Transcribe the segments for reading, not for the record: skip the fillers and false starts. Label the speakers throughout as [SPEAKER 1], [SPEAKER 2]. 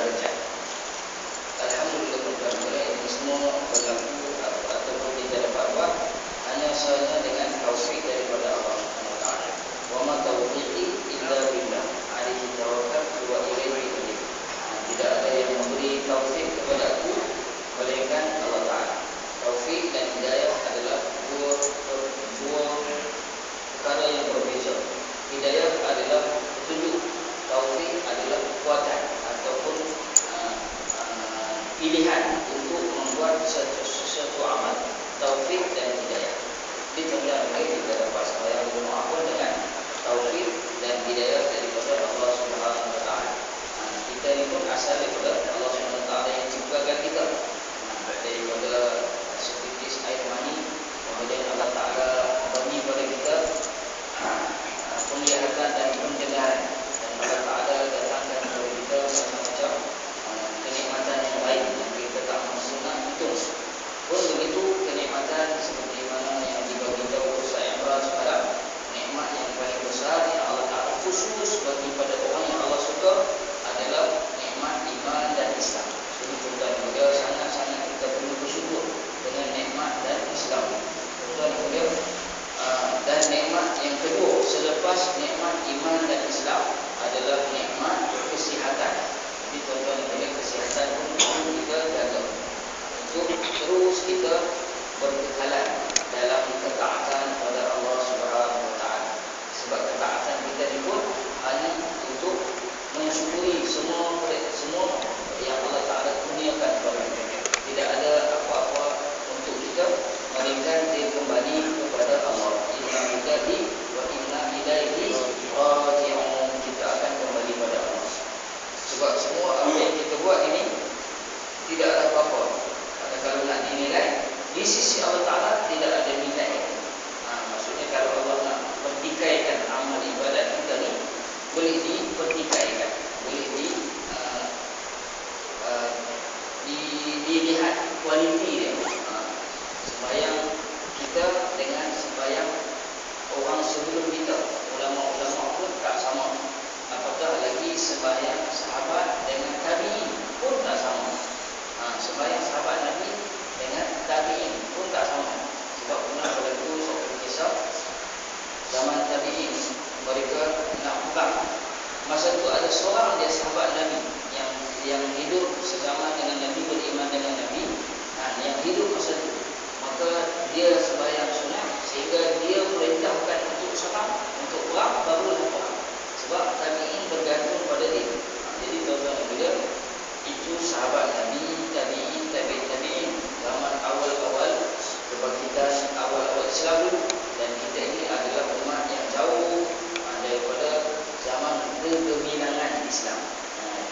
[SPEAKER 1] derajat. Alhamdulillah tuan-tuan, ini semua berlaku ataupun kita dapat buat hanya sahaja dengan taufik daripada Allah Subhanahu Wa Taala. Wa ma taufiqi illa billah. Alaihi tawakkaltu wa ilaihi unib. Tidak ada yang memberi taufik kepada aku melainkan Allah Taala. Taufik dan hidayah adalah dua perkara yang berbeza. Hidayah adalah petunjuk, taufik adalah kekuatan ataupun pilihan untuk membuat sesuatu amal. Taufik dan hidayah. Jadi tuan-tuan, kita dapat sembahyang berdoa pun dengan taufik dan hidayah daripada Allah Subhanahu Wa Taala. Kita ni pun asal daripada Allah Subhanahu Wa Taala yang ciptakan kita. Daripada setitis air mani, kemudian Allah Taala bagi kepada kita penglihatan dan pendengaran, dan Allah Taala datangkan kepada kita macam-macam kenikmatan yang lain yang kita tak mampu nak hitung. Pun begitu kenikmatan seperti mana yang dibagi tahu Ustaz Imran sekarang, nikmat yang paling besar yang Allah Taala khusus bagi pada orang yang Allah suka adalah nikmat iman dan Islam. Jadi tuan-tuan mulia, sangat-sangat kita perlu bersyukur dengan nikmat dan Islam. Tuan-tuan mulia, dan nikmat yang kedua selepas nikmat iman dan Islam adalah nikmat kesihatan. Jadi tuan-tuan mulia, kesihatan pun perlu kita jaga untuk terus kita berkekalan dalam ketaatan kepada Allah Subhanahu Wa Taala. Sebab ketaatan kita ni pun hanya untuk mensyukuri semua yang Allah Taala kurniakan kepada kita. Tidak ada apa-apa untuk kita melainkan dia kembali kepada Allah. Inna lillahi wa inna ilaihi raji'un. Kita akan kembali pada Allah. Sebab semua apa yang kita buat ini tidak ada apa-apa. Kalau nak dinilai di sisi Allah Taala tidak ada nilai. Maksudnya kalau Allah nak pertikaikan amal ibadat kita ni, boleh dipertikaikan, boleh dilihat kualiti dia. Sembahyang kita dengan sembahyang orang sebelum kita, ulama-ulama pun tak sama. Apatah lagi sembahyang sahabat dengan tabi'in pun tak sama. Sembahyang sahabat Nabi dengan tabi'in pun tak sama. Sebab pernah berlaku satu kisah zaman tabi'in, mereka nak perang. Masa itu ada seorang dia sahabat Nabi yang hidup sezaman dengan Nabi, beriman dengan Nabi, yang hidup masa itu. Maka dia sembahyang sunat sehingga dia perintahkan untuk serang, untuk perang, barulah perang. Sebab tabi'in bergantung pada dia. Jadi tuan-tuan bila itu sahabat Nabi, tabi'in zaman awal-awal kebangkitan awal-awal Islam dulu. Dan kita ini adalah umat yang jauh daripada zaman kegemilangan Islam.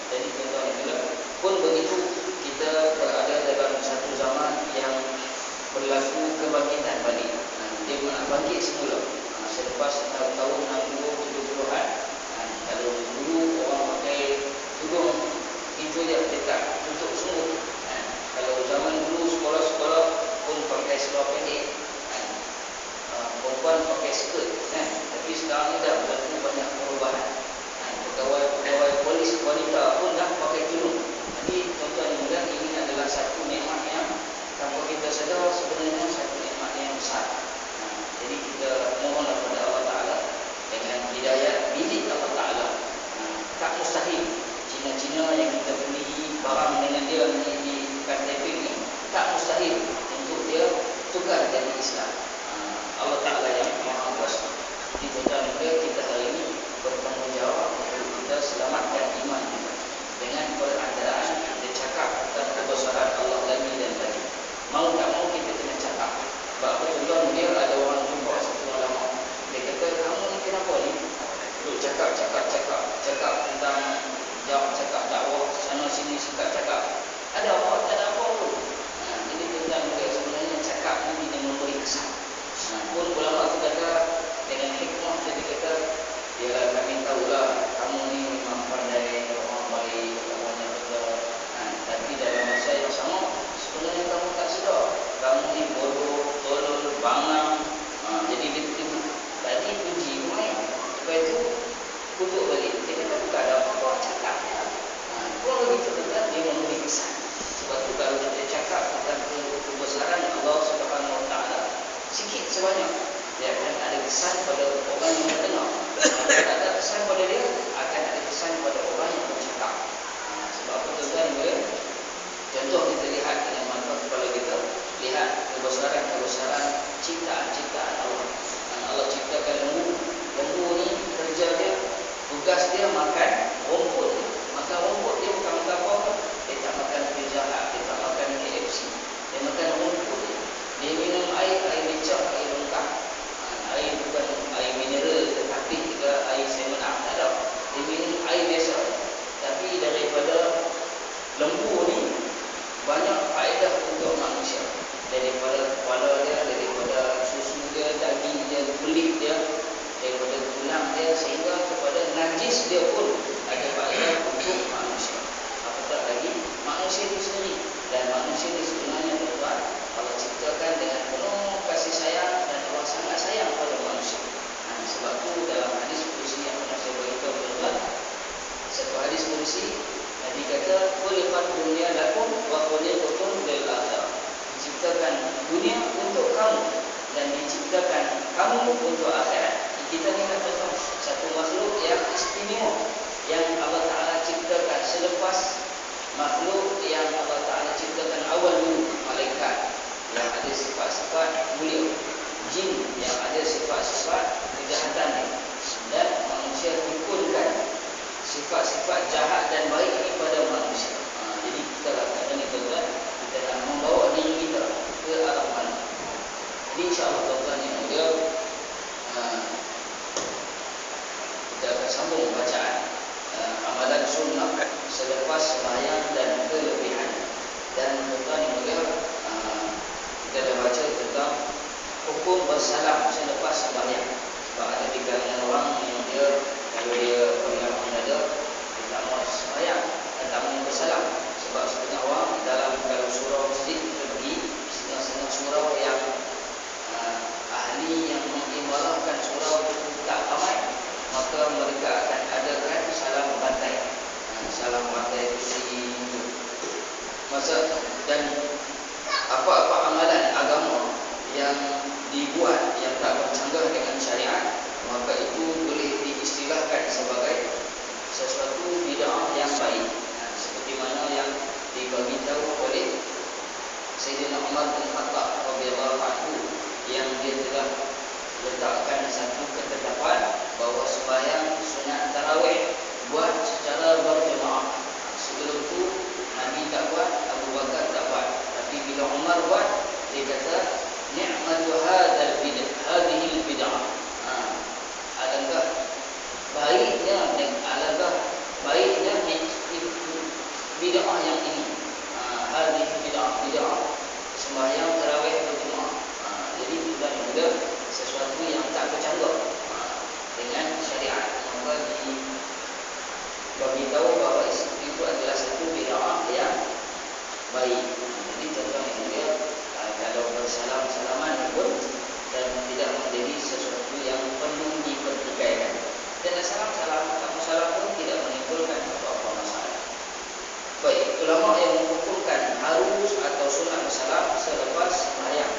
[SPEAKER 1] Jadi tuan-tuan bila pun begitu, kita berada dalam satu zaman yang berlaku kebangkitan balik. Dia nak bangkit semula. Selepas tahun 60-70-an, kalau dulu orang pakai tudung itu dia dekat tutup sungguh. Kalau zaman dulu sekolah-sekolah pun pakai seluar pendek, perempuan pakai skirt, tapi sekarang ni dah berlaku banyak perubahan. Pegawai polis wanita pun dah pakai tudung. Jadi tuan-tuan mulia, ini adalah satu nikmat yang tanpa kita sedar sebenarnya satu nikmat yang besar. Jadi kita mohonlah kepada Allah Taala dengan hidayah bilik Allah Taala. Tak mustahil Cina-Cina yang kita beli barang dengan dia di KTP ni, tak mustahil untuk dia tukar jadi Islam. Allah Ta'ala yang Maha Kuasa. Jadi tuan-tuan kita hari ini bertanggungjawab untuk kita selamatkan iman kita dengan perantaraan kita cakap tentang kebesaran Allah lagi dan lagi. Mau tak mau kita kena cakap. Sebab tuan-tuan dia ada orang jumpa satu ulama, dia kata, kamu ni kenapa ni duk cakap tentang cakap dakwah sana sini, cakap ada apa, tak ada apa pun. Jadi tuan-tuan dia sebenarnya cakap ni dia memberi kesan. Pun ulama tu kata dengan hikmah, dia kata berkesan pada orang yang bercakap. Sebab apa tuan-tuan boleh? Contoh kita lihat dengan mata kepala kita, lihat kebesaran-kebesaran ciptaan-ciptaan Allah. Allah ciptakan lembu. Lembu ni kerja dia, tugas dia makan rumput. Makan rumput dia bukan makan apa-apa. Dia tak makan Pizza Hut, dia tak makan KFC. Dia makan rumput dia. Dia minum air becak, air longkang. Air bukan air mineral tetapi juga air 7 Up, tak ada. Dia minum air biasa. Tapi daripada lembu ni banyak faedah untuk manusia. Daripada kepala dia, daripada susu dia, daging dia, kulit dia, daripada tulang dia, sehingga kepada najis dia pun ada faedah untuk manusia. Apatah lagi manusia itu sendiri. Dan manusia ini sebenarnya tuan-tuan Allah ciptakan dengan penuh kasih sayang, dan Allah sangat sayang pada manusia. Sebab itu dalam hadis kursi yang pernah saya beritahu tuan-tuan, satu hadis kursi Nabi kata, "Khuliqat dunya lakum wa khuliqtum lil akhirah." Diciptakan dunia untuk kamu dan diciptakan kamu untuk akhirat. Kita ni kata satu makhluk yang istimewa yang Allah Taala ciptakan selepas makhluk yang Allah Taala ciptakan awal dulu, malaikat yang ada sifat-sifat mulia, jin yang ada sifat-sifat kejahatan, dan manusia dikurniakan sifat-sifat jahat dan baik ini pada manusia. Jadi kita lakukan ini tuan-tuan, kita nak membawa diri kita ke arah mana. Jadi insya-Allah tuan-tuan yang mulia, kita akan sambung bacaan amalan sunnah selepas sembahyang dan kelebihan. Dan tuan-tuan yang mulia, kita dah baca tentang hukum bersalam selepas sembahyang. Sebab ada di kalangan orang yang dia kalau dia pengalaman ada, dia tak mau sembahyang dan tak mau bersalam. Sebab setengah orang dalam kalau surau masjid kita pergi, setengah-setengah surau yang ahli yang mengimarahkan surau tak ramai, maka mereka akan adakan salam bantai. Salam bantai itu masa, dan apa-apa amalan agama yang dibuat yang tak bercanggah dengan syariat, maka itu boleh diistilahkan sebagai sesuatu bid'ah yang baik. Seperti mana yang diberitahu oleh Sayyidina Umar bin Khattab radhiyallahu anhu, yang dia telah letakkan satu ketetapan bahawa sembahyang sunat tarawih buat secara berjemaah. Sebelum itu Nabi tak buat, Abu Bakar tak buat. Tapi bila Umar buat, dia kata ni'matu hadzal bid'ah, hadhihi bid'ah. Alangkah baiknya bid'ah yang ini. Hadhihi bid'ah sembahyang tarawih berjemaah. Jadi sudah ada sesuatu yang tak bercanggah dengan syariat, maka bagi tahu bahawa itu adalah satu bid'ah yang baik. Jadi contoh yang dia kalau bersalam-salaman pun dan tidak menjadi sesuatu yang perlu dipertikaikan. Dan salam-salam, tak salam pun tidak menimbulkan apa-apa masalah. Baik, ulama yang menghukumkan harus atau sunat bersalam selepas sembahyang.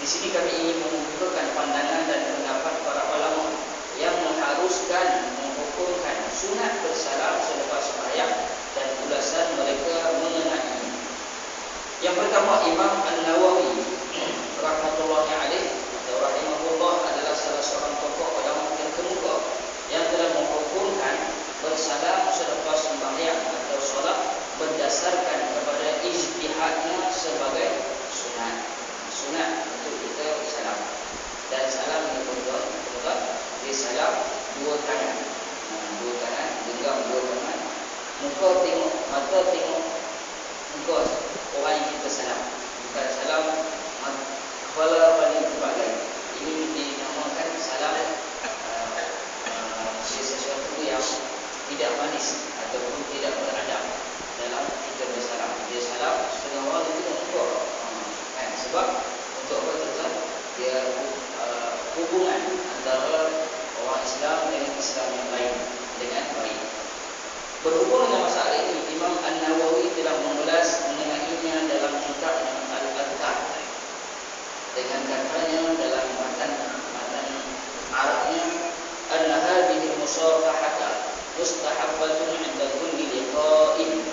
[SPEAKER 1] Di sini kami ingin membukakan pandangan dan pendapat para ulama yang mengharuskan menghukumkan sunat bersalam selepas sembahyang dan ulasan mereka mengenai. Yang pertama, Imam An-Nawawi rahmatullahi alaih atau rahimahullah adalah salah seorang tokoh ulama terkemuka yang telah menghukumkan bersalam selepas sembahyang atau solat berdasarkan kepada ijtihadnya sebagai sunat. Sunat untuk kita salam. Dan salam ini tuan-tuan, dia salam dua tangan. Dua tangan, genggam dua tangan. Muka tengok, mata tengok muka orang yang kita salam. Bukan salam kepala paling terbalik. Ini dinamakan salam sesuatu yang tidak manis ataupun tidak beradab dalam kita bersalam. Dia salam setengah orang itu muka. Sebab untuk apa tuan? Dia hubungan antara orang Islam dengan Islam yang lain dengan baik. Berhubung dengan masalah ini, Imam An-Nawawi telah mengulas mengenainya dalam kitabnya Al-Adhkar dengan katanya dalam matan Arabnya, anna hadhihi musafahata mustahabbatun 'inda kulli liqa'in.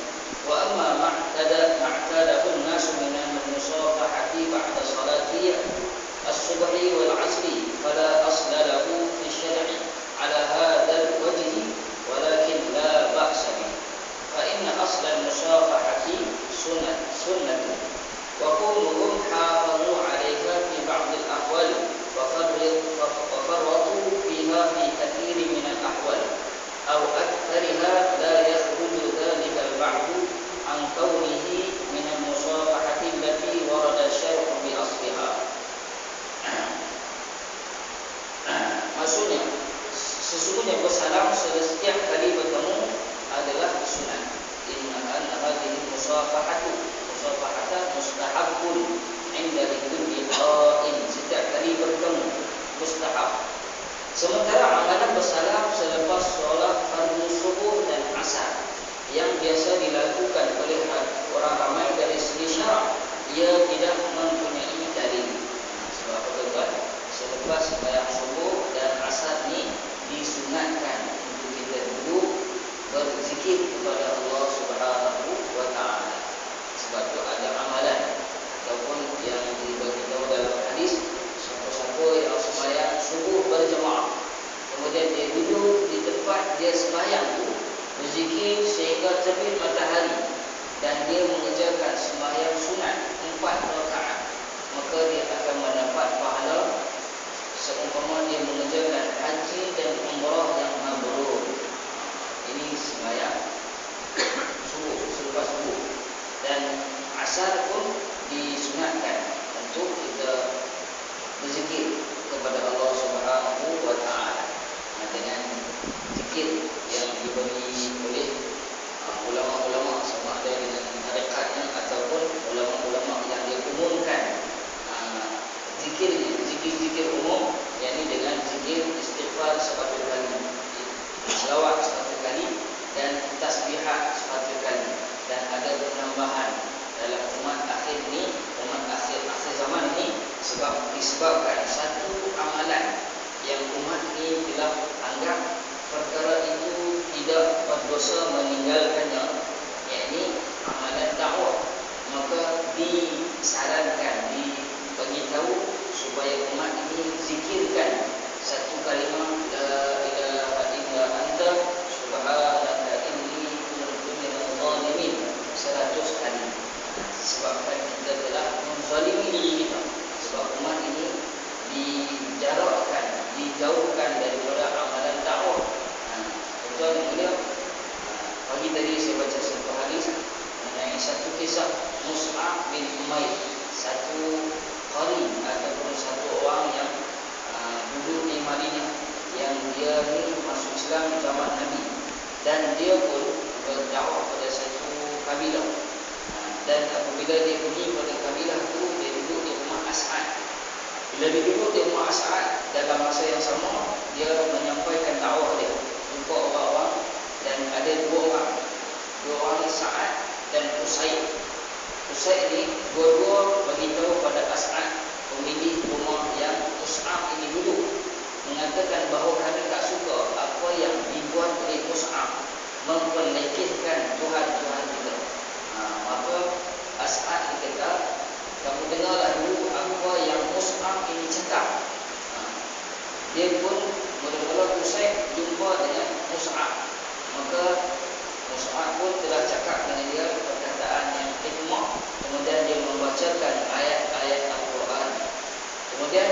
[SPEAKER 1] Wa amma ma'tadahu an-nas min al-musafahati ba'da salati as-subhi wal 'asri fala asla lahu fi syar'i 'ala hadha al-wajh walakin la ba'sa bihi. Fa inna asla al-musafahati sunnah wa qawluhum hafazu 'alayha fi ba'd al-ahwal wa farratu fiha fi kathirin min al-ahwal aw akthariha la yakhruju dhalika al-ba'd an kaunihi min al-musafahati allati warada syar'u bi asliha. Maksudnya, sesungguhnya bersalam setiap kali bertemu adalah sunat. Inna hadhihi musafahatan mustahabun 'inda kulli qa'in. Setiap kali bertemu mustahab. Sementara amalan bersalam selepas solat fardu subuh dan asar yang biasa dilakukan oleh orang ramai dari segi syarak, ia tidak mempunyai dalil. Sebab apa tuan? Selepas sembahyang subuh dan asar ni disunatkan untuk kita duduk berzikir kepada Allah Subhanahu wa taala. Sebab tu ada amalan ataupun yang diberitahu dalam hadis, siapa-siapa yang sembahyang subuh berjemaah kemudian dia duduk di tempat dia sembahyang tu berzikir sehingga terbit matahari dan dia mengerjakan sembahyang sunat 4 rakaat, maka dia akan mendapat pahala seumpama dia mengerjakan haji dan umrah yang mabrur. Ini sembahyang subuh, selepas subuh. Dan asar pun disunatkan untuk kita berzikir kepada Allah Subhanahu wa taala dengan zikir yang diberi oleh ulama-ulama, sama ada dengan tarekat ataupun ulama-ulama yang dia umumkan zikir umum, yakni dengan zikir istighfar 100 kali, selawat 100 kali dan tasbihat 100 kali. Dan ada penambahan dalam umat akhir zaman ni disebabkan satu amalan yang umat ni telah anggap perkara itu tidak berdosa meninggalkannya, yakni amalan dakwah. Maka disarankan, diberitahu supaya umat ini zikirkan satu kalimah la ilaha illa anta subhanaka inni kuntu minadh dhalimin 100 kali. Sebabkan kita telah menzalimi diri kita. Sebab umat ini dijarakkan, dijauhkan daripada amalan dakwah. Tuan yang mulia, pagi tadi saya baca satu hadis mengenai satu kisah Mus'ab bin Umair, satu qari ataupun satu orang yang duduk di Madinah, yang dia ni masuk Islam di zaman Nabi, dan dia pun berdakwah pada satu kabilah. Dan apabila dia pergi pada kabilah itu, dia duduk di rumah As'ad. Bila dia duduk di rumah As'ad, dalam masa yang sama dia menyampaikan dakwah dia, jumpa orang-orang, dan ada dua orang ni, Sa'ad dan Usaid. Usaid ni dua-dua beritahu pada As'ad, pemilik rumah yang Mus'ab ini duduk, mengatakan bahawa kami tak suka apa yang dibuat oleh Mus'ab, memperlekehkan Tuhan-Tuhan kita. Maka As'ad berkata, kamu dengarlah dulu apa yang Mus'ab ini cakap. Dia pun mula-mula Usaid jumpa dengan Mus'ab, maka Mus'ab pun telah cakap dengan dia perkataan yang hikmah. Kemudian dia membacakan ayat-ayat Al-Quran. Kemudian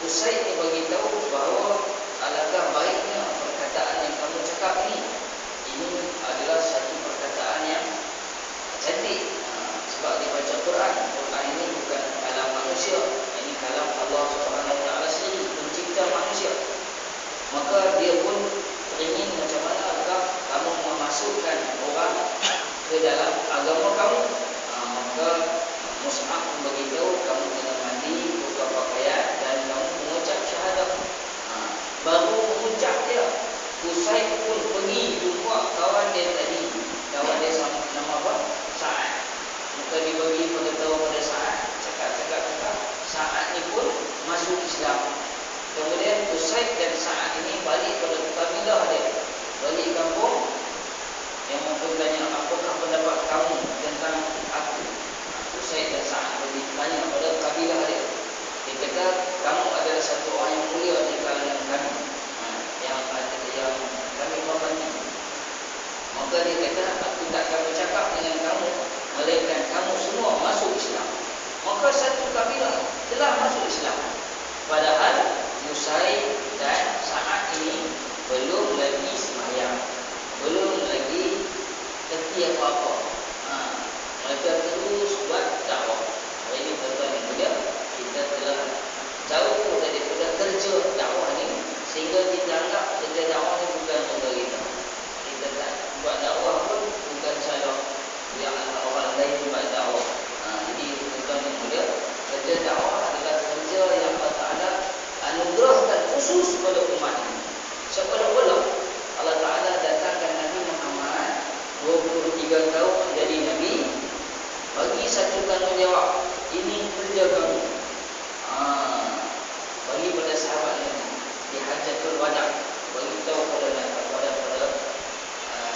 [SPEAKER 1] Usaid ini beritahu bahawa alangkah baiknya perkataan yang kamu cakap ini adalah satu perkataan yang cantik. Sebab dia baca Quran. Quran ini bukan kalam manusia, ini kalam Allah Subhanahu Wa Taala sendiri, pencipta manusia. Maka dia pun ingin macam manakah kamu memasukkan orang ke dalam agama kamu. Maka Mus'ab pun beritahu, kamu kena mandi, buka pakaian, dan kamu mengucap syahadat. Baru mengucap dia, Usaid pun pergi jumpa kawan dia tadi. Kawan dia nama apa? Sa'ad. Maka dia bagi tahu pada Sa'ad, cakap. Sa'ad ni pun masuk Islam. Kemudian Usaid dan Sa'ad ini balik pada kabilah dia, balik kampung, Sehingga dia kata, aku tak akan bercakap dengan kamu melainkan kamu semua masuk Islam. Maka satu kabilah telah masuk Islam. Padahal Musai dan saat ini belum lagi sembahyang, belum lagi kerti apa-apa. Mereka terus buat dakwah. Hari ini tuan-tuan yang mulia, kita telah jauh daripada kerja dakwah ni, sehingga kita anggap kerja dakwah ni bukan benda kita. Kita tak buat dakwah pun bukan salah yang orang lain buat dakwah. Jadi tuan-tuan yang mulia, kerja dakwah adalah kerja yang Allah Ta'ala anugerahkan khusus pada umat ini. Seolah-olah Allah Ta'ala datangkan Nabi Muhammad 23 tahun jadi Nabi, bagi satu tanggungjawab, ini kerja kamu. Bagi pada sahabat Nabi di Hajjatul Wada', bagi tahu pada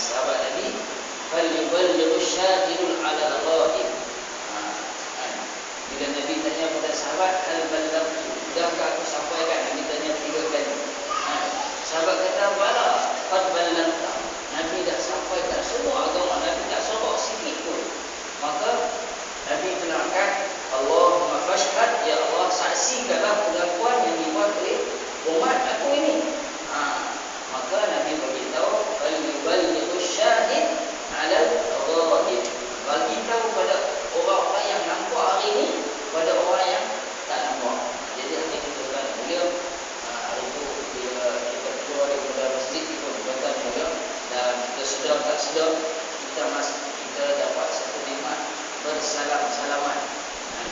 [SPEAKER 1] sahabat Nabi, falyuballighu syahidul 'ala ghaib. Bila Nabi tanya pada sahabat, hal ballaghtu, sudahkah aku sampaikan? Nabi tanya 3 kali. Sahabat kata, bala, qad ballaghta. Nabi dah sampaikan semua agama, Nabi tak sorok sikit pun. Maka Nabi terangkan, Allahumma fashhad, ya Allah, saksikanlah pengakuan yang dibuat oleh umat aku ini. Maka Nabi beritahu, falyuballighu syahid 'ala ghaib. Bagi tahu pada orang-orang yang nampak hari ini, pada orang yang tak nampak. Jadi hari itu tuan mulia, hari itu bila kita keluar daripada masjid itu tuan mulia, dan kita sedar tak sedar, kita dapat satu nikmat bersalam-salaman.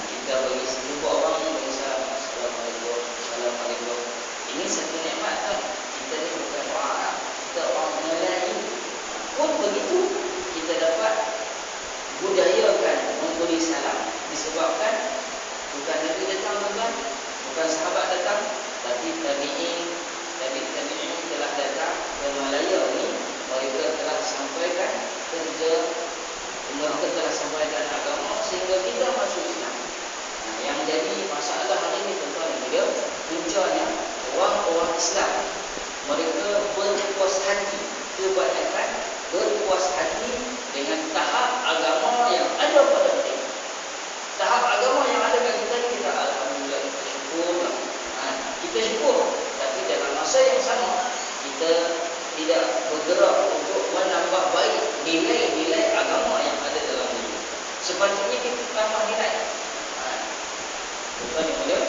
[SPEAKER 1] Kita bagi jumpa orang, bagi salam, assalamualaikum, assalamualaikum. Ini satu nikmat kan. Kita ni bukan orang Arab, kita orang Melayu. Pun begitu, kita dapat budayakan memberi salam. Disebabkan bukan Nabi datang tuan, bukan sahabat datang, tapi tabi'in telah datang ke Malaya ini. Mereka telah sampaikan kerja, mereka telah sampaikan agama sehingga kita masuk Islam. Yang jadi masalah hari ini tuan-tuan dan pujian, puncanya orang-orang Islam, mereka berpuas hati, kebanyakan berpuas hati dengan tahap agama yang ada pada mereka. Tahap agama yang ada pada kita ni, kita alhamdulillah, kita syukur. Kita syukur, tapi dalam masa yang sama kita tidak bergerak untuk menambah baik nilai-nilai agama yang ada dalam diri. Sepatutnya kita tambah nilai. Tuan yang mulia,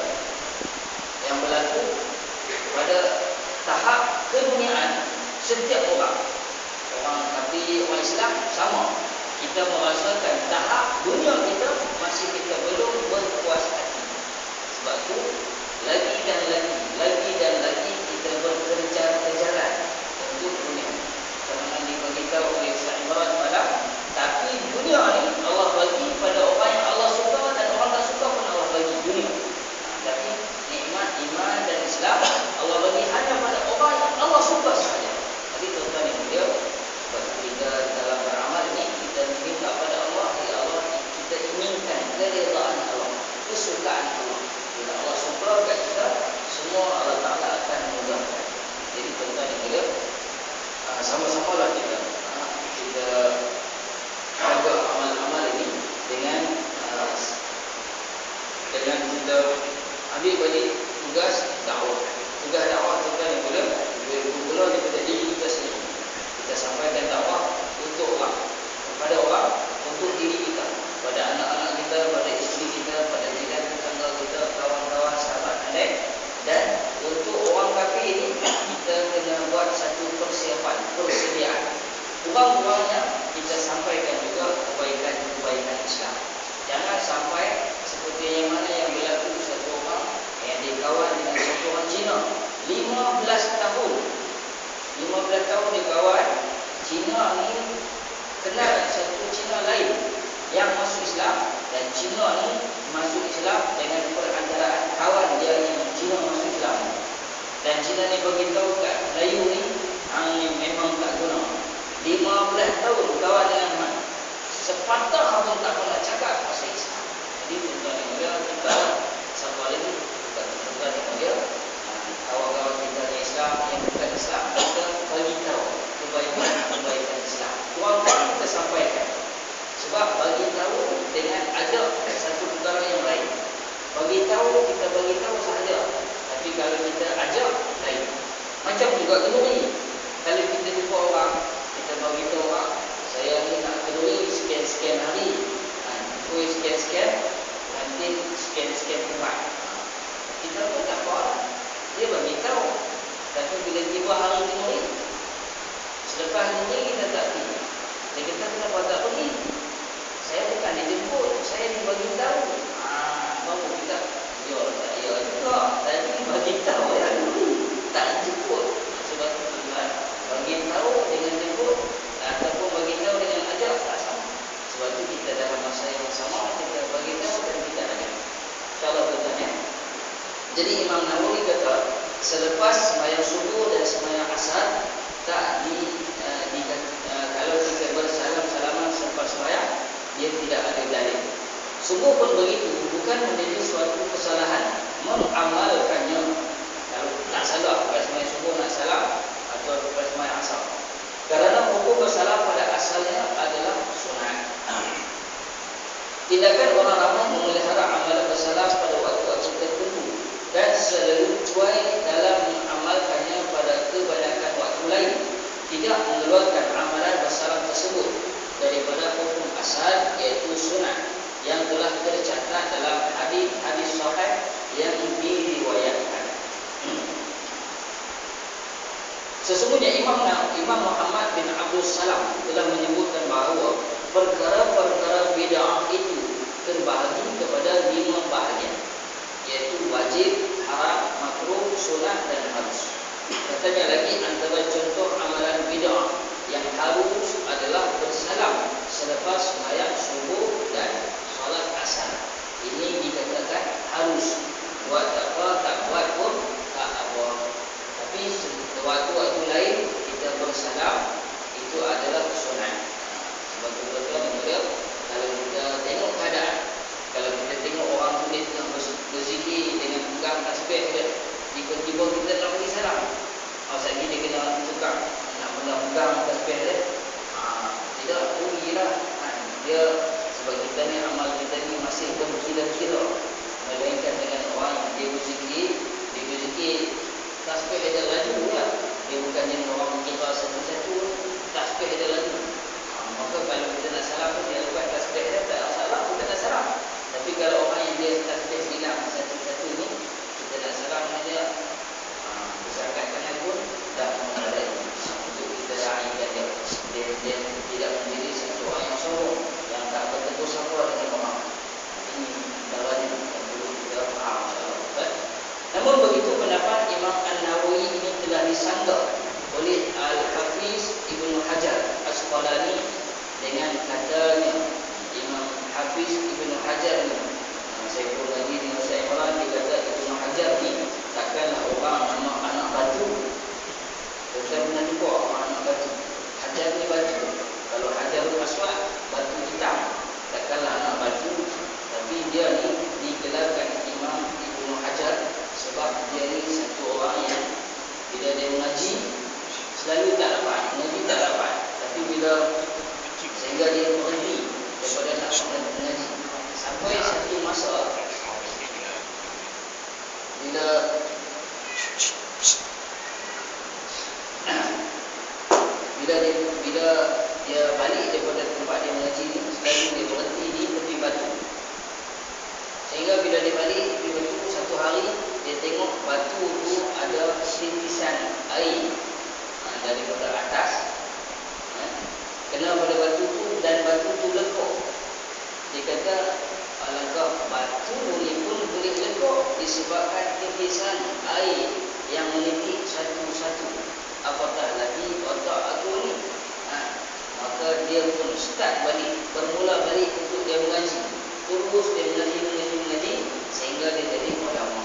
[SPEAKER 1] yang berlaku pada tahap keduniaan, setiap orang tapi orang Islam sama, kita merasakan tahap dunia kita masih kita belum berpuas hati. Sebab tu lagi dan lagi kita berkejar-kejaran untuk dunia. Kerana diberitahu oleh Ustaz Imran malam, tapi dunia ni Allah bagi pada orang yang Allah suka, dan orang tak suka pun Allah bagi dunia. Tapi nikmat iman dan Islam Allah bagi hanya pada orang yang Allah suka sahaja. Jadi tuan-tuan yang mulia, kita dalam beramal ini, kita minta pada Allah, ya Allah, kita inginkan keridhaan Allah, kesukaan Allah. Bila Allah suka kat kita, semua Allah Ta'ala akan memudahkan. Jadi tuan-tuan yang mulia, sama-samalah kita jaga amal-amal ini dengan kita ambil balik tugas dakwah. Tugas dakwah tuan-tuan yang mulia bermula daripada diri kita sendiri. Kita sampaikan dakwah untuk orang, kepada orang, untuk diri kita, pada anak-anak kita, pada isteri kita, pada jiran tetangga kita, kawan-kawan, sahabat andai. Dan untuk orang kafir ini, kita kena buat satu persiapan, persediaan. Kurang-kurangnya kita sampaikan juga kebaikan Islam. Jangan sampai seperti yang mana yang berlaku satu orang yang dikawan dengan satu orang Cina 15 tahun. 15 tahun dikawan. Cina ni kenal satu Cina lain yang masuk Islam, dan Cina ni masuk Islam dengan perantaraan kawan dia yang Cina masuk Islam. Dan Cina ni beritahu kat Melayu ni, hang ni memang tak guna. 15 tahun kawan dengan hang, sepatah pun tak pernah cakap pasal Islam. Jadi tuan-tuan yang mulia, kita satu lagi, tuan-tuan yang mulia, kawan-kawan kita yang Islam, yang bukan Islam, kita bagi tahu kebaikan Islam. Kurang-kurang kita sampaikan. Sebab bagi tahu dengan ajak satu perkara yang lain. Bagi tahu kita bagi tahu sahaja. Tapi kalau kita ajak lain. Macam juga kenduri. Kalau kita jumpa orang, kita bagi tahu orang, saya ni nak kenduri sekian-sekian hari. Kuih sekian-sekian, nanti sekian-sekian umat. Kita pun tak apa. Dia bagi tahu. Tapi bila tiba hari kenduri, selepas kenduri kita tak pergi. Dia kata kenapa tak pergi? Saya bukan dijemput, saya dibagi tahu. Baru kita, ya tak ya juga. Tadi bagi tahu ya, tak jemput. Sebab itu tuan, bagi tahu dengan jemput ataupun bagi tahu dengan ajak tak sama. Sebab itu kita dalam masa yang sama kita bagi tahu dan kita ajak. InsyaAllah tuan ya. Jadi Imam Nawawi kata selepas sembahyang subuh dan sembahyang asar tak kalau kita bersalam-salaman selepas sembahyang, dia tidak ada dalil. Sungguh pun begitu, bukan menjadi suatu kesalahan mengamalkannya. Kalau tak salah lepas sembahyang subuh nak salam atau lepas sembahyang asar. Kerana hukum bersalam pada asalnya adalah sunat. Tindakan orang ramai memelihara amalan bersalam pada waktu-waktu tertentu dan selalu cuai dalam mengamalkannya pada kebanyakan waktu lain, tidak mengeluarkan amalan bersalam tersebut daripada hukum asal, iaitu sunat yang telah tercatat dalam hadis-hadis sahih yang diriwayatkan. Sesungguhnya Imam Muhammad bin Abdul Salam telah menyebutkan bahawa perkara-perkara bid'ah itu terbahagi kepada 5 bahagian, iaitu wajib, haram, makruh, sunat dan harus. Katanya lagi, antara contoh amalan bid'ah yang harus adalah bersalam selepas sembahyang subuh dan solat asar. Ini dikatakan harus. Buat apa, tak buat pun tak apa. Tapi waktu-waktu lain kita bersalam, itu adalah sunat. Sebab itu tuan-tuan, kalau kita tengok keadaan, kalau kita tengok orang tu dia tengah berzikir dengan pegang tasbih dia, tiba-tiba kita nak bagi salam. Maksud dia kena tukar, nak pegang tasbih dia. Tidak, rugilah. Dia sebab kita ni, amal kita ni masih berkira-kira. Melainkan dengan orang dia berzikir tasbih dia laju lah. Dia bukan yang orang mengira satu-satu, tasbih dia laju. Maka kalau kita nak salam pun dia buat tasbih dia, tak salah, kita nak salam. Tapi kalau orang yang dia tasbih bilang satu-satu ni, kita nak salam dia, angkat tangan pun dah memadai untuk kita raikan dia. Dia tidak menjadi satu orang yang sombong, yang tak bertegur sapa dengan orang. Ini caranya yang perlu kita faham, insyaAllah. Namun begitu, pendapat Imam An-Nawawi ini telah disanggah oleh Al-Hafiz Ibnu Hajar Asqalani dengan katanya. Imam Hafiz Ibnu Hajar ni, saya pun lagi dengan saya Imran, dia kata Ibnu Hajar ni takkanlah orang nama anak batu. Saya pernah jumpa orang anak batu. Hajar ni batu. Kalau Hajarul Aswad, batu hitam, takkanlah anak batu. Tapi dia ni digelarkan Imam Ibnu Hajar sebab dia ni satu orang yang bila dia mengaji selalu tak dapat, mengaji tak dapat. Tapi bila sehingga dia berhenti daripada nak mengaji, sampai satu masa bila dia balik daripada tempat dia mengaji ni, selalu dia berhenti di tepi batu. Sehingga bila dia balik tepi batu, satu hari dia tengok batu tu ada sintisan air daripada atas kena pada batu tu, dan batu tu lekuk. Dia kata, alangkah batu ni pun boleh lekuk disebabkan titisan air yang menitik satu-satu, apatah lagi otak aku ni. Maka dia pun start balik, bermula balik untuk dia mengaji. Terus dia mengaji sehingga dia jadi ulama.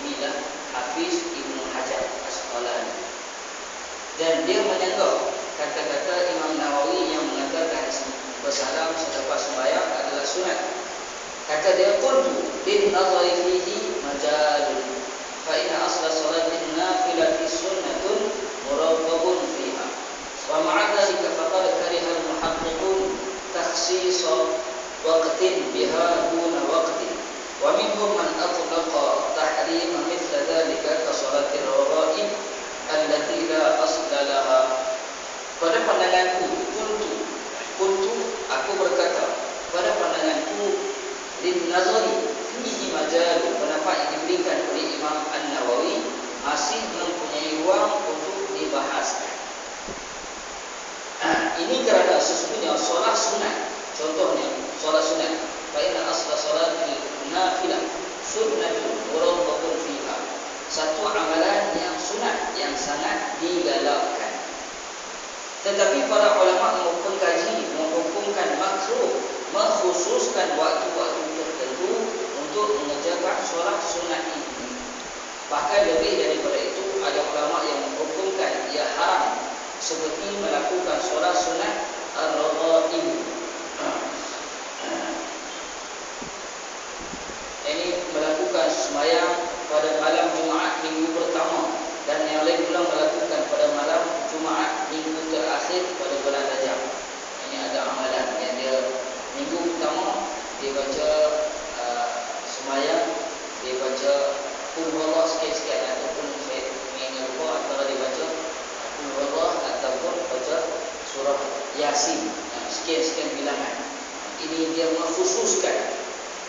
[SPEAKER 1] Inilah Hafiz Ibnu Hajar Asqalani. Dan dia menyanggah kata-kata Imam Nawawi yang mengatakan bersalam selepas sembahyang adalah sunat. Kata dia, qultu bin nazari fihi majalun fa inna asla salatin nafilati sunnatun murabbabun fiha. Wa ma'a dzalika faqad kariha al-muhaqqiqun takhsis waqtin biha duna waqtin. Wa minhum man atlaqa tahrim mithla dzalika ka salatir rawaib allati la asla laha. Pada pandanganku, kuntu aku berkata, pada pandanganku, lin nazari fihi majalu, pendapat yang diberikan oleh Imam An-Nawawi masih mempunyai ruang untuk dibahaskan. Ini kerana sesungguhnya solat sunat, contohnya solat sunat, fa inna asla salatil nafilah sunnatun muraddatun fiha, satu amalan yang sunat yang sangat digalakkan. Tetapi para ulama pengkaji menghukumkan makruh mengkhususkan waktu-waktu tertentu untuk mengerjakan solat sunat ini. Bahkan lebih daripada itu, ada ulama yang menghukumkan ia haram, seperti melakukan solat sunat ar-raghaib. Ini melakukan sembahyang pada malam Jumaat minggu pertama, dan yang lain pula melakukan pada malam Jumaat minggu terakhir pada bulan Rajab. Ini ada amalan yang dia minggu pertama dia baca sembahyang, dia baca Qul huwallahu sikit-sikit, ataupun saya mengingat lupa antara dia baca Qul huwallahu ataupun baca surah Yasin, sekian-sekian bilangan. Ini dia mengkhususkan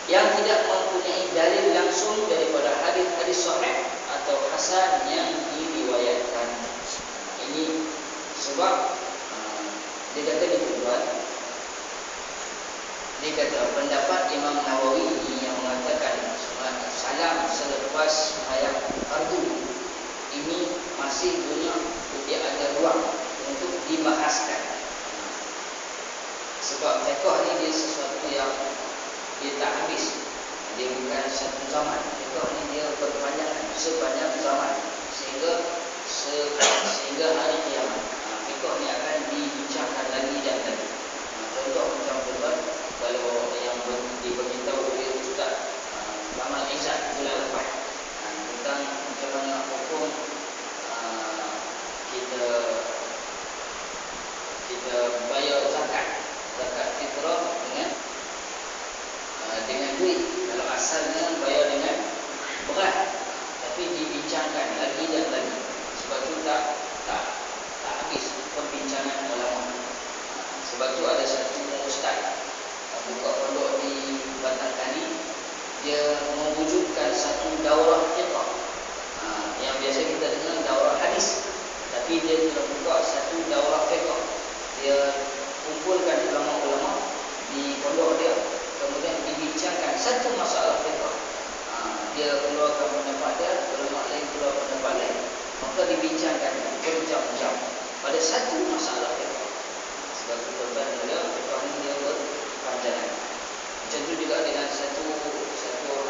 [SPEAKER 1] yang tidak mempunyai dalil langsung daripada hadis-hadis sahih atau hasan yang diriwayatkan. Ini sebab dia kata ni tuan, dia kata pendapat Imam Nawawi yang mengatakan salam selepas sembahyang fardu ini masih punya dia ada ruang untuk dibahaskan. Sebab fiqh ni dia sesuatu yang dia tak habis, dia bukan satu zaman. Fiqh ni dia berpanjangan sepanjang zaman sehingga hari kiamat. Fiqh ni akan dibincangkan lagi dan lagi. Contoh macam tuan, kalau yang diberitahu oleh Ustaz Kamal Izzat bulan lepas tentang macam mana hukum kita bayar zakat fitrah dengan duit. Kalau asalnya bayar dengan beras, tapi dibincangkan lagi dan lagi. Sebab itu tak habis perbincangan ulama. Sebab itu ada satu ustaz buka pondok di Batang Kali, dia mewujudkan satu daurah fiqh yang biasa kita dengar daurah hadis, tapi dia telah buka satu daurah fiqh. Dia kumpulkan ulama-ulama di pondok dia, kemudian dibincangkan satu masalah fiqh. Dia keluarkan pendapat dia, ulama lain keluar pendapat lain, maka dibincangkan berjam-jam pada satu masalah fiqh. Sebab itu tuan dia fiqh ni dia berpanjangan. Macam itu juga dengan satu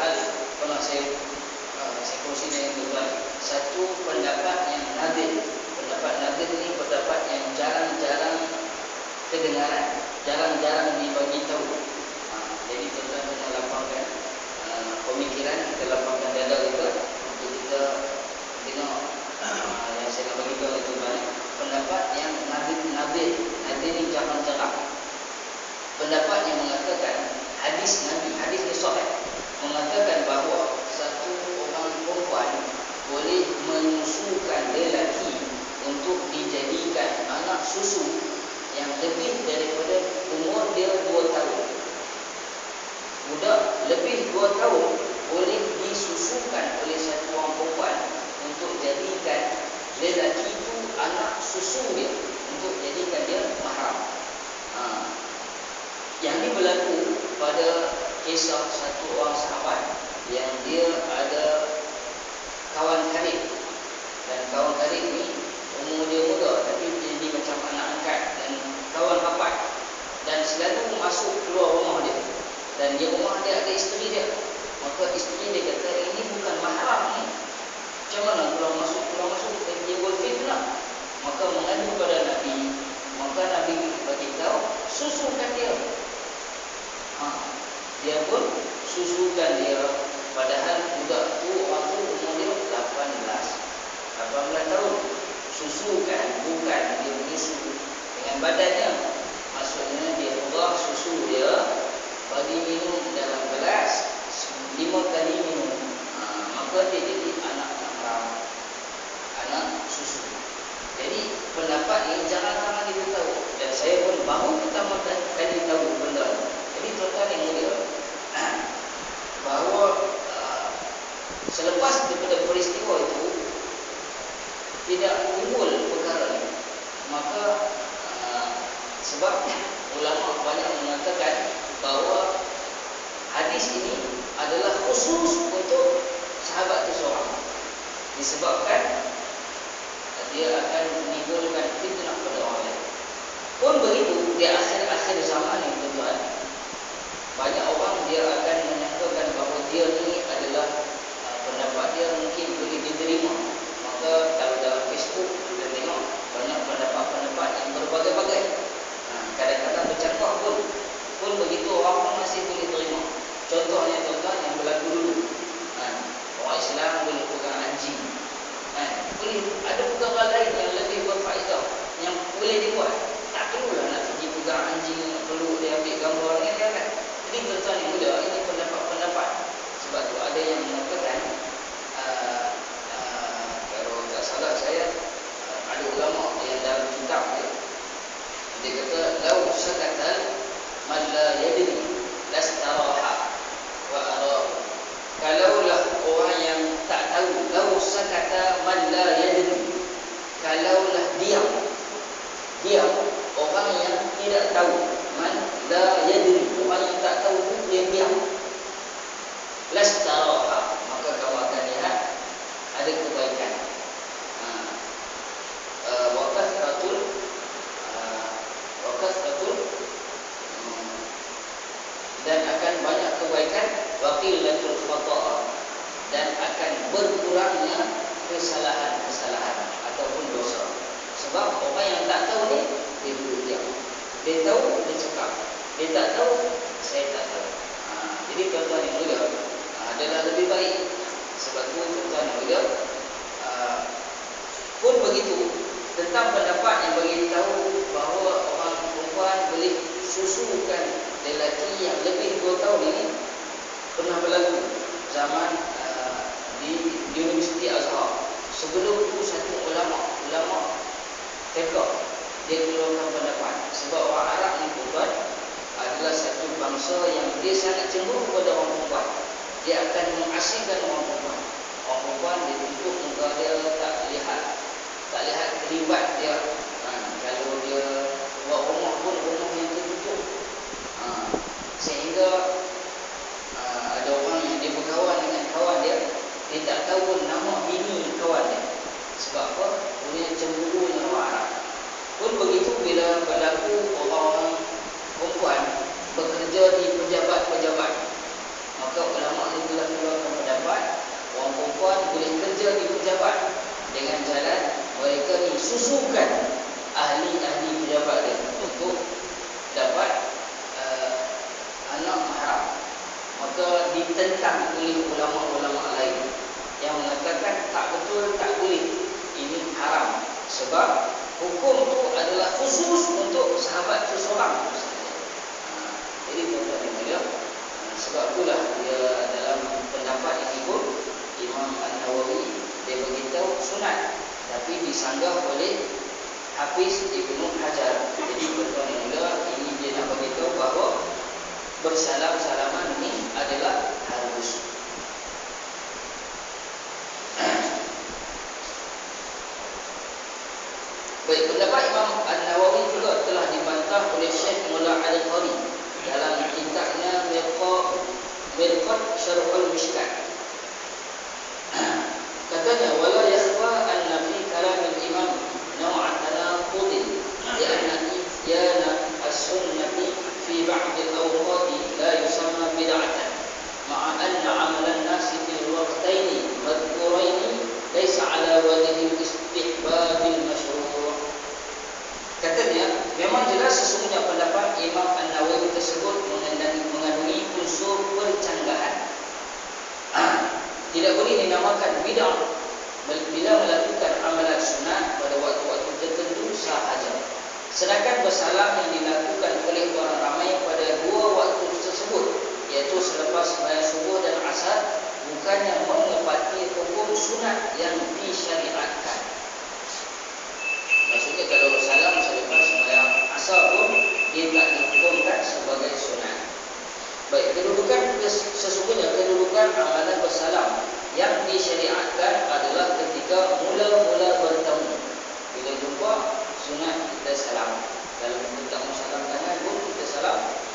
[SPEAKER 1] hal pernah saya kongsi dengan tuan, satu pendapat yang nadir. Pendapat nadir ni pendapat yang jarang-jarang kedengaran, jarang-jarang dibagi tahu. Jadi tuan-tuan kena lapangkan pemikiran, kita lapangkan dada kita untuk kita tengok yang saya nak bagi tahu itu banyak pendapat yang nadir ni jarang-jarang. Pendapat yang mengatakan hadis Nabi, hadis ni sahih, mengatakan bahawa satu orang perempuan boleh menyusukan lelaki untuk dijadikan anak susu yang lebih daripada umur dia 2 tahun. Budak lebih 2 tahun boleh disusukan oleh satu orang perempuan untuk jadikan lelaki itu anak susu dia, untuk jadikan dia mahram. Yang ini berlaku pada kisah satu orang sahabat yang dia ada kawan karib, dan kawan karib ni umur dia muda tapi dia jadi macam anak angkat dan kawan rapat, dan selalu masuk keluar rumah dia, dan di rumah dia ada isteri dia. Maka isteri dia kata, ini bukan mahram ni, macam mana keluar masuk dia berfitnah. Maka mengadu kepada Nabi, maka Nabi bagi tahu susukan dia. Dia pun susukan dia, padahal budak tu orang tu umur dia 18 tahun. susukan, bukan dia menyusu dengan badannya. Maksudnya dia ubah susu dia, bagi minum dalam gelas 5 kali minum, maka dia jadi anak yang haram, anak susu. Jadi pendapat ini jangan ramai kita tahu, dan saya pun baru pertama kali tahu benda ini. Jadi tuan-tuan yang mulia, bahawa selepas daripada peristiwa itu tidak timbul perkara ini, maka sebab ulama banyak mengatakan bahawa hadis ini adalah khusus untuk sahabat itu seorang, disebabkan dia akan menimbulkan fitnah pada orang lain. Pun begitu, di akhir-akhir zaman ini tuan-tuan, banyak orang dia akan menyatakan bahawa dia ni adalah pendapat dia mungkin boleh diterima. Maka kalau dalam Facebook kita tengok banyak pendapat-pendapat yang berbagai-bagai. Kadang-kadang bercakap pun begitu orang pun masih boleh terima. Contohnya tuan-tuan yang berlaku dulu, orang Islam boleh pegang anjing, boleh ada perkara lain yang lebih berfaedah yang boleh dibuat. Tak perlulah nak pergi pegang anjing, perlu dia ambil gambar ni kan. Jadi tuan-tuan yang muda, ini pendapat-pendapat. Sebab tu ada yang mengatakan kalau tak salah saya, ada ulama yang dalam kitab dia kata lau sakatal man la yadri lastaraha wa ara. Kalaulah orang yang tak tahu, lau sakata man la yadri, kalaulah diam orang yang tidak tahu, man la yadri, orang yang tak tahu itu dia diam, lastaraha, maka kamu akan lihat ada kebaikan. Waqafatul dan akan banyak kebaikan, waqilatul khata'a, dan akan berkurangnya kesalahan-kesalahan ataupun dosa. Sebab orang yang tak tahu ni dia duduk diam. Dia tahu dia cakap, dia tak tahu saya tak tahu. Jadi tuan-tuan yang mulia, adalah lebih baik. Sebab tu tuan-tuan yang mulia, pun begitu tentang pendapat yang bagi tahu bahawa orang perempuan boleh susukan lelaki yang lebih 2 tahun ini pernah berlaku zaman di Universiti Azhar. Sebelum itu satu ulama fiqh dia keluarkan pendapat, sebab orang Arab ni perempuan adalah satu bangsa yang dia sangat cemburu pada orang perempuan. Dia akan mengasingkan orang perempuan. Orang perempuan dia tutup muka dia, tak lihat kelibat dia. Kalau dia buat rumah pun rumah yang tertutup. Sehingga ada orang yang dia berkawan dengan kawan dia tak tahu nama bini kawan dia. Sebab apa? Punya cemburunya orang Arab. Pun begitu bila berlaku orang perempuan bekerja di pejabat-pejabat, maka ulama ni telah keluarkan pendapat orang perempuan boleh kerja di pejabat dengan jalan mereka ni susukan ahli-ahli pejabat dia untuk dapat anak mahram. Maka ditentang oleh ulama-ulama lain yang mengatakan tak betul, tak boleh, ini haram. Sebab hukum itu adalah khusus untuk sahabat itu seorang. Jadi tuan-tuan yang mulia, sebab itulah dia dalam pendapat ini pun Imam An-Nawawi dia beritahu sunat, tapi disanggah oleh Hafiz Ibnu Hajar. Jadi tuan-tuan yang mulia, ini dia nak beritahu bahawa bersalam-salaman ini adalah harus. Baik, pendapat Imam An-Nawawi juga telah dibantah oleh Syekh Mullah Al-Qari dalam kitabnya Mirqat Syarhul Mishkat. Katanya wala yakhfa anna fi kalam al-imam naw'an tanaqud li'anna ityana as-sunnati fi ba'd al-awqat la yusamma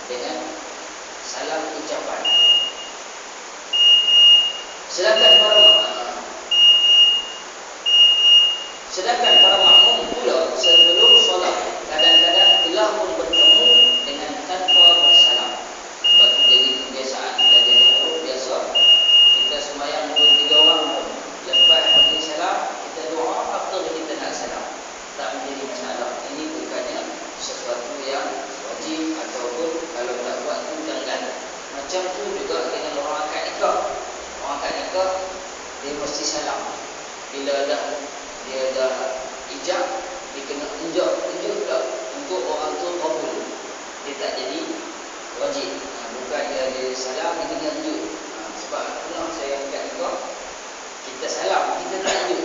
[SPEAKER 1] dengan salam ucapan. Sedangkan para makmum pula sebelum solat kadang-kadang telah pun bertemu dengan tanpa bersalam. Sebab itu jadi kebiasaan dan jadi uruf biasa. Kita sembahyang 2-3 orang pun, lepas bagi salam kita doa apa kita nak salam, tak menjadi masalah. Ini bukannya sesuatu yang wajib ataupun kalau tak buat tu janggal. Macam tu juga dengan orang akad nikah. Orang akad nikah dia mesti salam. Bila dia dah ijab, dia kena unjuk tak untuk orang tu kabul. Dia tak jadi wajib. Bukan dia salam, dia kena unjuk. Sebab pernah saya akad nikah, kita salam, kita tak unjuk.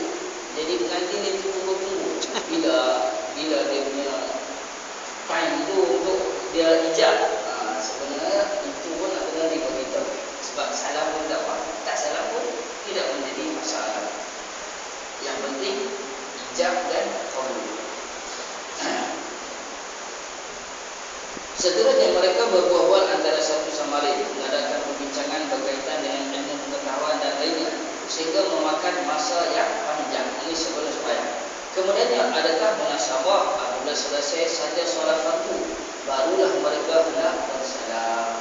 [SPEAKER 1] Jadi pengantin dia tunggu-tunggu bila dia punya time tu untuk dia ijab. Sebenarnya itu pun nak kena diberitahu. Sebab salam pun tak apa, tak salam pun tidak menjadi masalah. Yang penting ijab dan qabul. Seterusnya mereka berbual-bual antara satu sama lain, mengadakan perbincangan berkaitan dengan ilmu pengetahuan dan lainnya, sehingga memakan masa yang panjang. Ini sebelum sembahyang. Kemudiannya adakah munasabah apabila selesai saja solat fardu, barulah mereka hendak bersalam.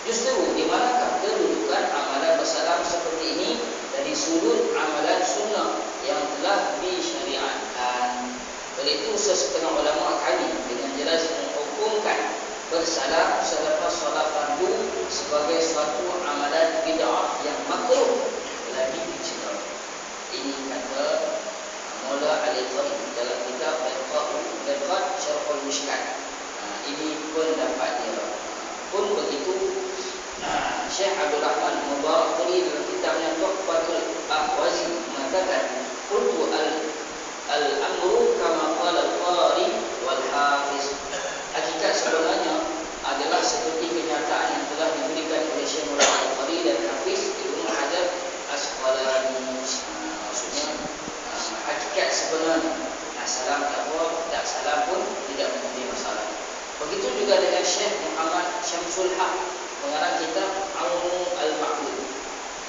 [SPEAKER 1] Justru di manakah kedudukan amalan bersalam seperti ini dari sudut amalan sunnah yang telah disyariatkan. Oleh itu sesetengah ulama kami dengan jelas menghukumkan bersalam selepas solat fardu sebagai suatu amalan bid'ah yang makruh lagi dicela. Ini kata Maula Al-Qari dalam kitab Al-Qad Syarhul Mishkat. Ini pendapat dia. Pun begitu Syekh Abdul Rahman Mubarakpuri dalam kitabnya Tuhfatul Ahwazi mengatakan, qultu al-amru kama qala al-qari wal hafiz. Hakikat sebenarnya adalah seperti kenyataan yang telah diberikan oleh Syekh Mullah Al-Qari dan Hafiz Ibnu Hajar Asqalani. Maksudnya hakikat sebenarnya salam tak apa, tak salam pun tidak menjadi masalah. Begitu juga dengan Syekh Muhammad Syamsul Haq, pengarang kitab Aunul Al-Ma'bud.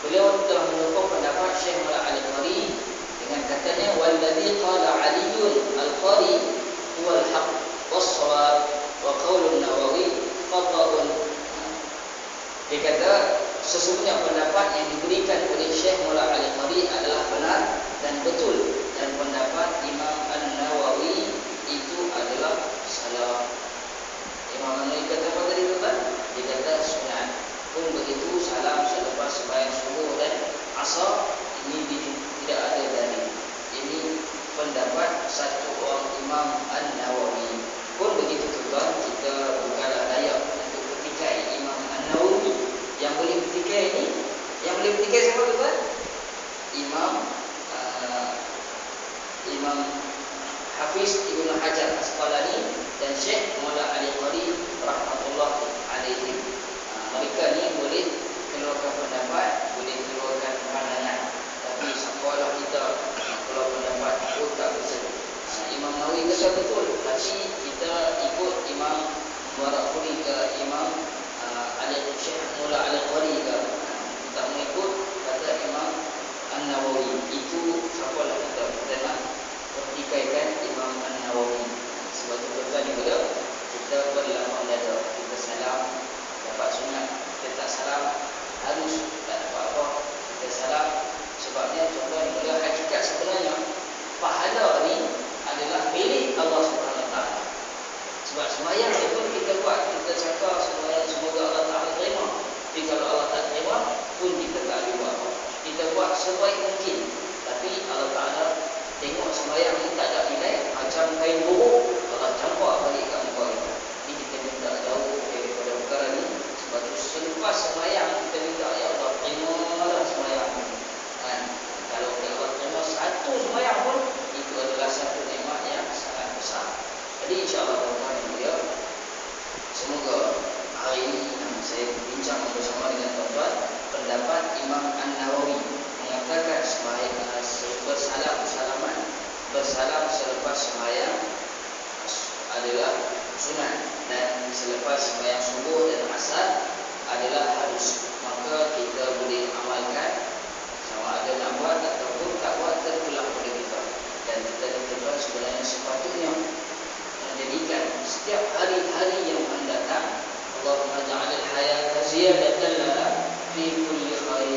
[SPEAKER 1] Beliau telah menyokong pendapat Syekh Mullah Al-Qari dengan katanya, walladzi qala Aliyun Al-Qari huwa al-haq was-shawab wa qaulun Nawawi khata'un. Dia kata sesungguhnya pendapat yang diberikan oleh Syekh Mullah Al-Qari adalah benar dan betul, dan pendapat Imam An-Nawawi itu adalah salah. Imam An-Nawawi kata apa tadi tuan? Dia kata sunat. Pun begitu salam selepas sembahyang subuh dan asar, ini tidak ada dalil. Ini pendapat satu orang Imam An-Nawawi. Pun begitu tuan, kita bukanlah layak untuk petikai Imam An-Nawawi. Yang boleh petikai ini, yang boleh petikai siapa tuan? Imam Hafiz Ibnu Hajar Asqalani dan Syekh Mullah Al-Qari rahmatullah alaihim. Mereka ni boleh keluarkan pendapat, boleh keluarkan pandangan, tapi sekolah kita kalau pendapat itu tak betul. Imam Nawawi kata betul, tapi kita ikut Imam Mubarakpuri ke Imam Syekh Mullah Al-Qari ke, kita mengikut kata Imam An-Nawawi. Itu siapalah kita nak pertikaikan Imam An-Nawawi. Sebab itu tadi juga kita berlapang dada, kita salam dapat sunat, kita tak salam harus tak dapat apa, kita salam. Sebabnya contoh mula hakikat sebenarnya pahala ni adalah milik Allah Subhanahu Wa Taala. Sebab sembahyang itu kita buat, kita cakap sembahyang semoga Allah Taala terima. Tapi kalau Allah tak terima pun kita tak boleh buat apa. Kita buat sebaik mungkin, tapi Allah Taala tengok sembahyang ni tak ada nilai, macam kain buruk, Allah campak balik kat muka kita. Ini kita minta jauh daripada perkara ni. Sebab tu selepas sembahyang kita minta, ya Allah terimalah sembahyang ni. Kalau Allah terima satu sembahyang pun, itu adalah satu nikmat yang sangat besar. Jadi insya-Allah tuan-tuan dan puan, semoga hari ini saya bincang bersama dengan tuan-tuan pendapat Imam An-Nawawi mengatakan bersalam selepas sembahyang adalah sunat, dan selepas sembahyang ziyadatan lana fi kulli khair.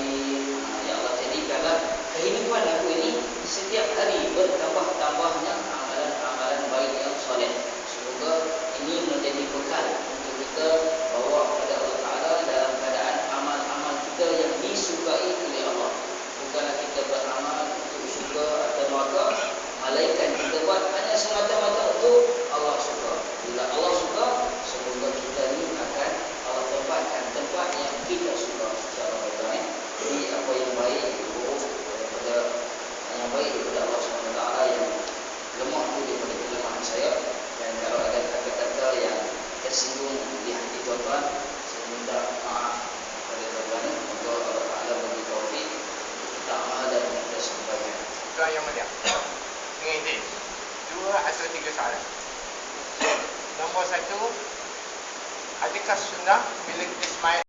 [SPEAKER 1] Ya Allah, jadikanlah kehidupan aku ini setiap hari bertambah-tambahnya amalan-amalan baik yang soleh. Semoga ini menjadi bekal untuk kita bawa kepada Allah Ta'ala dalam keadaan amal-amal kita yang disukai oleh Allah. Bukanlah kita beramal untuk syurga atau neraka, malaikat kita buat hanya semata-mata untuk Allah suka. Bila Allah suka, semoga kita ni akan Allah tempatkan tempat yang kita suka secara baik. Jadi apa yang baik itu daripada yang baik daripada Allah SWT, yang lemah itu daripada kelemahan saya. Dan kalau ada kata-kata yang tersinggung di hati tuan-tuan, saya minta maaf kepada tuan-tuan. Semoga Allah Ta'ala bagi taufik untuk kita amal dan kita sampaikan.
[SPEAKER 2] Tuan Yang Mulia, dengan izin, 2 atau 3 soalan. Nombor 1, adakah sunnah bila kita semayat